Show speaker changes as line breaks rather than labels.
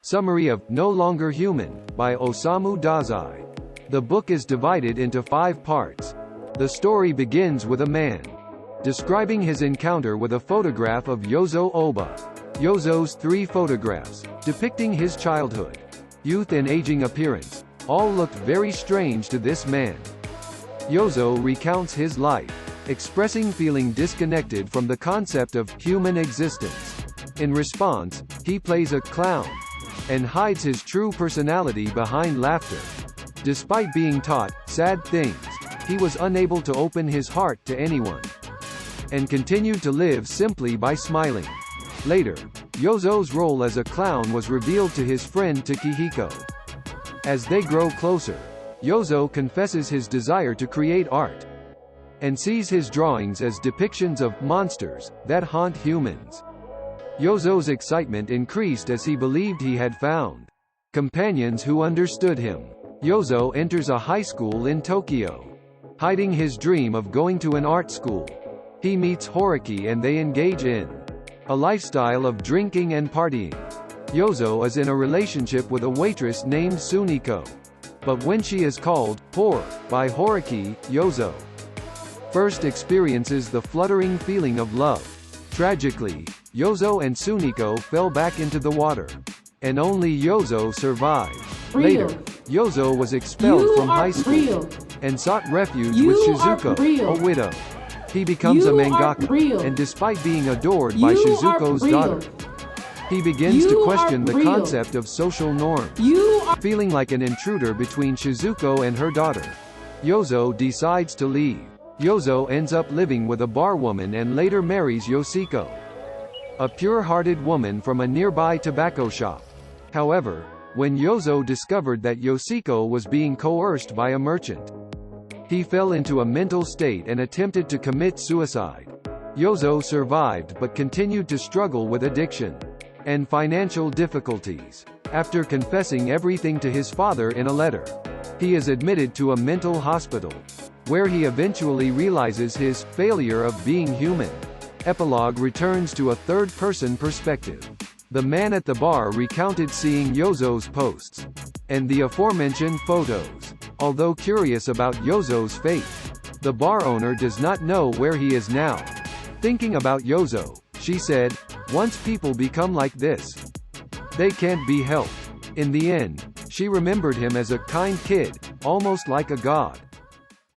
Summary of No Longer Human, by Osamu Dazai. The book is divided into 5 parts. The story begins with a man describing his encounter with a photograph of Yozo Oba. Yozo's 3 photographs, depicting his childhood, youth and aging appearance, all looked very strange to this man. Yozo recounts his life, expressing feeling disconnected from the concept of human existence. In response, he plays a clown and hides his true personality behind laughter. Despite being taught sad things, he was unable to open his heart to anyone, and continued to live simply by smiling. Later, Yozo's role as a clown was revealed to his friend Takehiko. As they grow closer, Yozo confesses his desire to create art, and sees his drawings as depictions of monsters that haunt humans. Yozo's excitement increased as he believed he had found companions who understood him. Yozo enters a high school in Tokyo, hiding his dream of going to an art school. He meets Horiki and they engage in a lifestyle of drinking and partying. Yozo is in a relationship with a waitress named Suniko, but when she is called whore by Horiki, Yozo first experiences the fluttering feeling of love. Tragically, Yozo and Suniko fell back into the water, and only Yozo survived. Later, Yozo was expelled from high school and sought refuge with Shizuko, a widow. He becomes a mangaka, and despite being adored by Shizuko's daughter, he begins to question the concept of social norms. Feeling like an intruder between Shizuko and her daughter, Yozo decides to leave. Yozo ends up living with a barwoman and later marries Yoshiko, a pure-hearted woman from a nearby tobacco shop. However, when Yozo discovered that Yoshiko was being coerced by a merchant, he fell into a mental state and attempted to commit suicide. Yozo survived but continued to struggle with addiction and financial difficulties. After confessing everything to his father in a letter, he is admitted to a mental hospital, where he eventually realizes his failure of being human. Epilogue returns to a third-person perspective. The man at the bar recounted seeing Yozo's posts and the aforementioned photos. Although curious about Yozo's fate, the bar owner does not know where he is now. Thinking about Yozo, she said, "Once people become like this, they can't be helped." In the end, she remembered him as a kind kid, almost like a god.